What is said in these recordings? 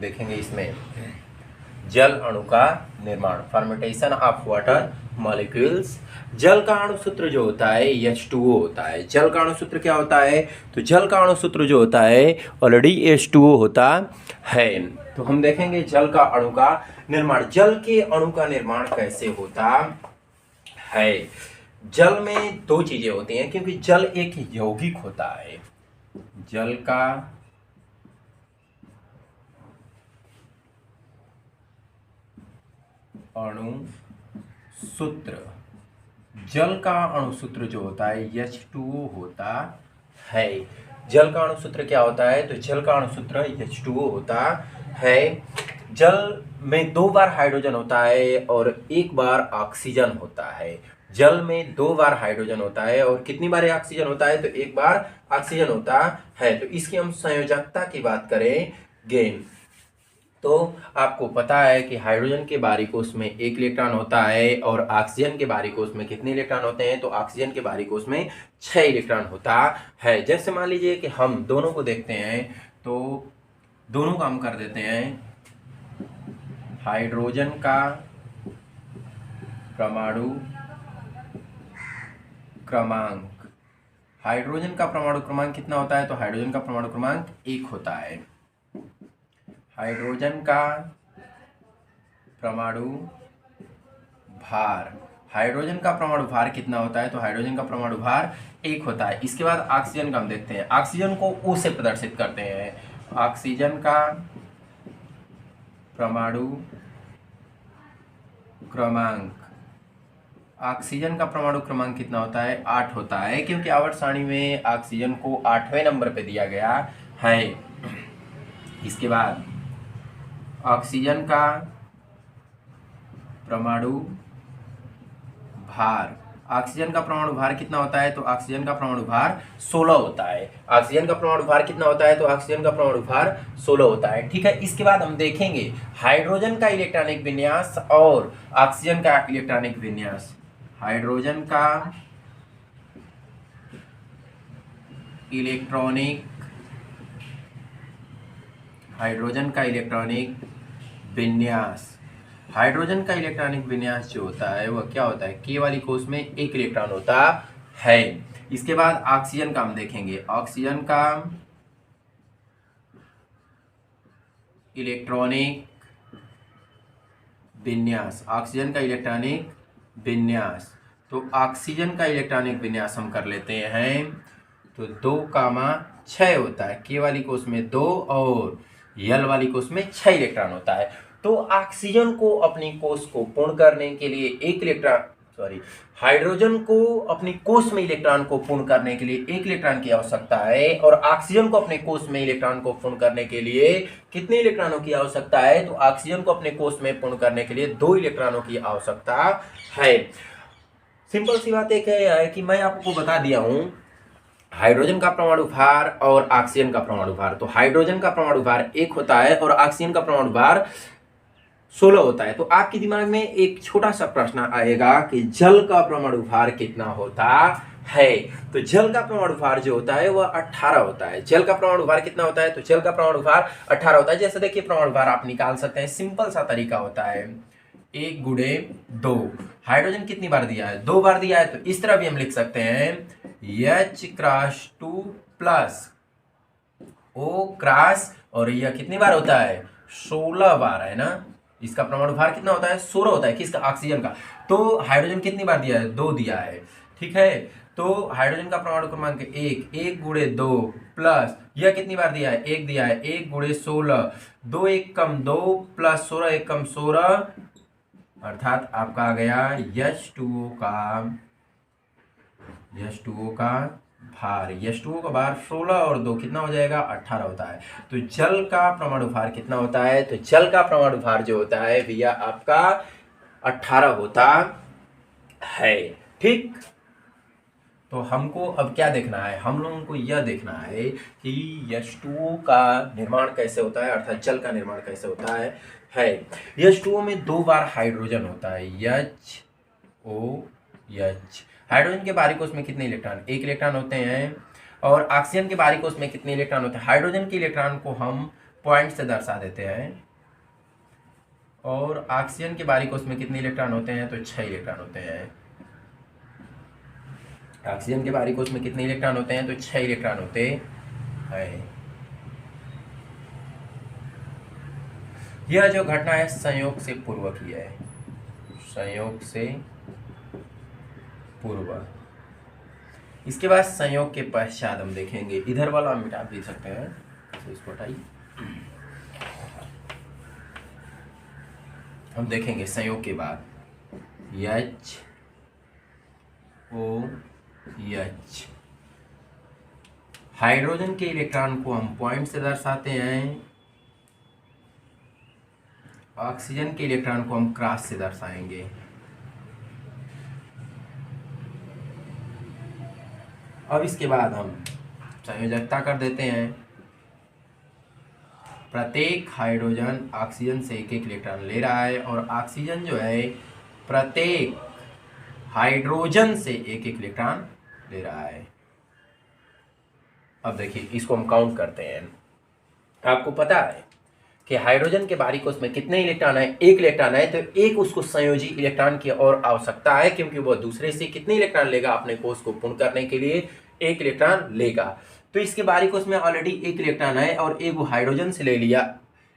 देखेंगे इसमें जल अणु का निर्माण, फर्मेंटेशन ऑफ वाटर मॉलिक्यूल्स। जल का अणु सूत्र जो होता है H2O होता है। जल का अणु सूत्र क्या होता है? तो जल का अणु सूत्र जो होता है ऑलरेडी H2O होता है। तो हम देखेंगे जल का अणु का निर्माण। जल के अणु का निर्माण कैसे होता है? जल में दो चीजें होती हैं, क्योंकि जल एक यौगिक होता है। जल का अणु सूत्र, जल का अणु सूत्र जो होता है H2O होता है। जल का अणु सूत्र क्या होता है? तो जल का अणु सूत्र H2O होता है। जल में दो बार हाइड्रोजन होता है और एक बार ऑक्सीजन होता है। जल में दो बार हाइड्रोजन होता है और कितनी बार ऑक्सीजन होता है? तो एक बार ऑक्सीजन होता है। तो इसकी हम संयोजकता की बात करेंगे तो आपको पता है कि हाइड्रोजन के बारीक कोश में एक इलेक्ट्रॉन होता है और ऑक्सीजन के बारीक कोश में कितने इलेक्ट्रॉन होते हैं? तो ऑक्सीजन के बारीक कोश में 6 इलेक्ट्रॉन होता है। जैसे मान लीजिए कि हम दोनों को देखते हैं तो दोनों का हम कर देते हैं हाइड्रोजन का परमाणु क्रमांक। हाइड्रोजन का परमाणु क्रमांक कितना होता है? तो हाइड्रोजन का परमाणु क्रमांक 1 होता है। हाइड्रोजन का परमाणु भार, हाइड्रोजन का परमाणु भार कितना होता है? तो हाइड्रोजन का परमाणु भार 1 होता है। इसके बाद ऑक्सीजन का हम देखते हैं। ऑक्सीजन को O से प्रदर्शित करते हैं। ऑक्सीजन का परमाणु क्रमांक, ऑक्सीजन का परमाणु क्रमांक कितना होता है? 8 होता है, क्योंकि आवर्त सारणी में ऑक्सीजन को 8वें नंबर पे दिया गया है। इसके बाद ऑक्सीजन का परमाणु भार, ऑक्सीजन का परमाणु भार कितना होता है? तो ऑक्सीजन का परमाणु भार 16 होता है। ऑक्सीजन का परमाणु भार कितना होता है? तो ऑक्सीजन का परमाणु भार 16 होता है। ठीक है, इसके बाद हम देखेंगे हाइड्रोजन का इलेक्ट्रॉनिक विन्यास और ऑक्सीजन का इलेक्ट्रॉनिक विन्यास। हाइड्रोजन का इलेक्ट्रॉनिक विन्यास, हाइड्रोजन का इलेक्ट्रॉनिक विन्यास जो होता है वह क्या होता है? K वाली कोश में एक इलेक्ट्रॉन होता है। इसके बाद ऑक्सीजन का हम देखेंगे। ऑक्सीजन का इलेक्ट्रॉनिक विन्यास, ऑक्सीजन का इलेक्ट्रॉनिक विन्यास। तो ऑक्सीजन का इलेक्ट्रॉनिक विन्यास हम कर लेते हैं तो 2,6 होता है। K वाली कोश में 2 और L वाली कोश में 6 इलेक्ट्रॉन होता है। तो ऑक्सीजन को अपनी कोश को पूर्ण करने के लिए हाइड्रोजन को अपनी कोश में इलेक्ट्रॉन को पूर्ण करने के लिए 1 इलेक्ट्रॉन की आवश्यकता है और ऑक्सीजन को अपने कोश में इलेक्ट्रॉन को पूर्ण करने के लिए कितने इलेक्ट्रॉनों की आवश्यकता है? तो ऑक्सीजन को अपने कोश में पूर्ण करने के लिए 2 इलेक्ट्रॉनों की आवश्यकता है। सिंपल सी बात एक है कि मैं आपको बता दिया हूं हाइड्रोजन का परमाणु भार और ऑक्सीजन का परमाणु भार। तो हाइड्रोजन का परमाणु भार 1 होता है और ऑक्सीजन का परमाणु भार 16 होता है। तो आपके दिमाग में एक छोटा सा प्रश्न आएगा कि जल का परमाणु भार कितना होता है? तो जल का परमाणु भार जो होता है वह 18 होता है। जल का परमाणु भार कितना होता है? तो जल का परमाणु भार 18 होता है। जैसे देखिए परमाणु भार आप निकाल सकते हैं, सिंपल सा तरीका होता है 1 गुणे 2। हाइड्रोजन कितनी बार दिया है? 2 बार दिया है। तो इस तरह भी हम लिख सकते हैं H×2 प्लस O क्रॉस, और यह कितनी बार होता है? 16 बार है ना। इसका परमाणु भार कितना होता है? 16 होता है। किसका? ऑक्सीजन का। तो हाइड्रोजन कितनी बार दिया है? 2 दिया है। ठीक है, तो हाइड्रोजन का परमाणु क्रमांक 1 गुणे 2 प्लस यह कितनी बार दिया है? 1 दिया है। 1 गुणे 16, 2 1 कम 2 प्लस 16 1 कम 16, अर्थात आपका आ गया H2O का भार। H2O का भार 16 और 2 कितना हो जाएगा? 18 होता है। तो जल का परमाणु भार कितना होता है? तो जल का परमाणु भार जो होता है भैया आपका 18 होता है। ठीक, तो हमको अब क्या देखना है? हम लोगों को यह देखना है कि H2O का निर्माण कैसे होता है, अर्थात जल का निर्माण कैसे होता है। H2O में 2 बार हाइड्रोजन होता है, HOH। हाइड्रोजन के बारीक कोश में कितने इलेक्ट्रॉन? 1 इलेक्ट्रॉन होते हैं। और ऑक्सीजन के बारीक कोश में कितने इलेक्ट्रॉन होते हैं? हाइड्रोजन के इलेक्ट्रॉन को हम पॉइंट से दर्शा देते हैं। और ऑक्सीजन के बारीक कोष में कितने इलेक्ट्रॉन होते हैं? तो 6 इलेक्ट्रॉन होते हैं। ऑक्सीजन के बारीक कोष में कितने इलेक्ट्रॉन होते हैं? तो 6 इलेक्ट्रॉन होते हैं। यह जो घटना है संयोग से पूर्व की है, संयोग से पूर्व। इसके बाद संयोग के पश्चात हम देखेंगे। इधर वाला हम मिटा भी सकते हैं, तो इसको हटाइए। हम देखेंगे संयोग के बाद HOH। हाइड्रोजन के इलेक्ट्रॉन को हम पॉइंट से दर्शाते हैं, ऑक्सीजन के इलेक्ट्रॉन को हम क्रॉस से दर्शाएंगे। अब इसके बाद हम संयोजकता कर देते हैं। प्रत्येक हाइड्रोजन ऑक्सीजन से एक एक इलेक्ट्रॉन ले रहा है और ऑक्सीजन जो है प्रत्येक हाइड्रोजन से एक एक इलेक्ट्रॉन ले रहा है। अब देखिए इसको हम काउंट करते हैं। आपको पता है कि हाइड्रोजन के बारीक कोष में कितने इलेक्ट्रॉन है? एक इलेक्ट्रॉन है, तो एक उसको संयोजी इलेक्ट्रॉन की और आवश्यकता है, क्योंकि वो दूसरे से कितने इलेक्ट्रॉन लेगा? अपने कोष को पूर्ण करने के लिए एक इलेक्ट्रॉन लेगा। तो इसके बारीक कोष में ऑलरेडी एक इलेक्ट्रॉन है और एक वो हाइड्रोजन से ले लिया,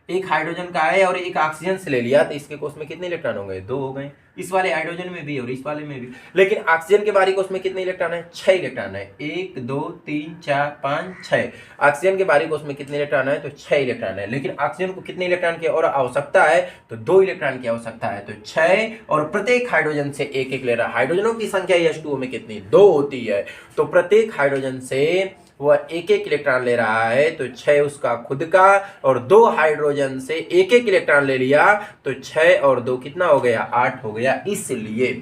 एक हाइड्रोजन का है और एक ऑक्सीजन से ले लिया, तो इसके कोष में कितने इलेक्ट्रॉन हो गए? 2 हो गए। इस वाले हाइड्रोजन में भी और इस वाले में भी। लेकिन ऑक्सीजन के बारीक कोष में कितने इलेक्ट्रॉन है? 6 इलेक्ट्रॉन है। 1 2 3 4 5 6। ऑक्सीजन के बारीक कोष में कितने इलेक्ट्रॉन है? तो 6 इलेक्ट्रॉन है। लेकिन ऑक्सीजन को कितने इलेक्ट्रॉन की और आवश्यकता है? तो 2 इलेक्ट्रॉन की आवश्यकता है। तो 6 और प्रत्येक हाइड्रोजन से एक एक ले रहा है। हाइड्रोजनों की संख्या H2O में कितनी? 2 होती है। तो प्रत्येक हाइड्रोजन से वह एक एक इलेक्ट्रॉन ले रहा है, तो 6 उसका खुद का और 2 हाइड्रोजन से एक एक इलेक्ट्रॉन ले लिया, तो 6 और 2 कितना हो गया? 8 हो गया। इसलिए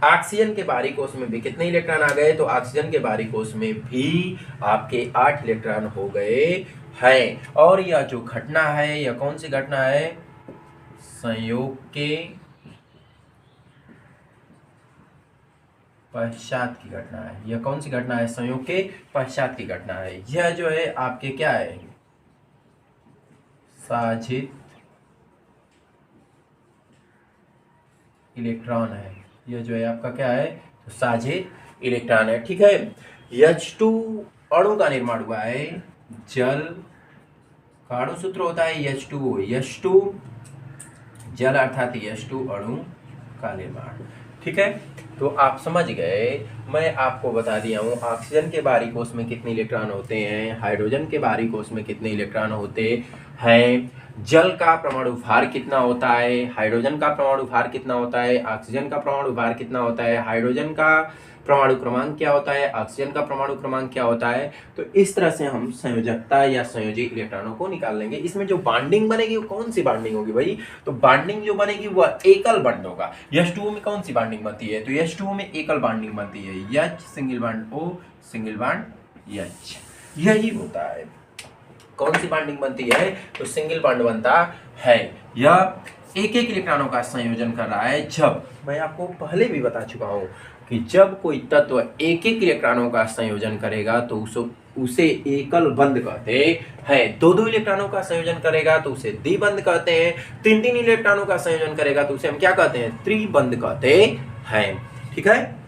ऑक्सीजन के बारीक कोष में भी कितने इलेक्ट्रॉन आ गए? तो ऑक्सीजन के बारीक कोष में भी आपके 8 इलेक्ट्रॉन हो गए हैं। और यह जो घटना है, यह कौन सी घटना है? संयोग के पश्चात की घटना है। यह कौन सी घटना है? संयोग के पश्चात की घटना है। यह जो है आपके क्या है? साझित इलेक्ट्रॉन है। यह जो है आपका क्या है? तो साझित इलेक्ट्रॉन है। ठीक है। H2 अणु का निर्माण हुआ है। जल का अणु सूत्र होता है H2O। H2 जल अर्थात H2 अणु का निर्माण। ठीक है, तो आप समझ गए। मैं आपको बता दिया हूँ ऑक्सीजन के बारीक कोष में कितने इलेक्ट्रॉन होते हैं, हाइड्रोजन के बारीक कोष में कितने इलेक्ट्रॉन होते हैं, जल का परमाणु भार कितना होता है, हाइड्रोजन का परमाणु भार कितना होता है, ऑक्सीजन का परमाणु भार कितना होता है, हाइड्रोजन का परमाणु क्रमांक क्या होता है, ऑक्सीजन का परमाणु क्रमांक क्या होता है। तो इस तरह से हम संयोजकता या संयोजी इलेक्ट्रॉनों को निकाल लेंगे। इसमें जो बॉन्डिंग बनेगी वो कौन सी बॉन्डिंग होगी भाई? तो बॉन्डिंग जो बनेगी वो एकल बॉन्ड होगा। H2O में कौन सी बॉन्डिंग बनती है? तो H2O में एकल बॉन्डिंग बनती है। H single bond O single bond H, यही होता है। कौन सी बॉन्डिंग बनती है? तो सिंगल बॉन्ड बनता है। यह एक एक इलेक्ट्रॉनों का संयोजन कर रहा है। जब मैं आपको पहले भी बता चुका हूं कि जब कोई तत्व एक एक इलेक्ट्रॉनों का संयोजन करेगा तो उसे एकल बंध कहते हैं। 2-2 इलेक्ट्रॉनों का संयोजन करेगा तो उसे द्विबंध कहते हैं। 3-3 इलेक्ट्रॉनों का संयोजन करेगा तो उसे हम क्या कहते हैं? त्रिबंध कहते हैं। ठीक है।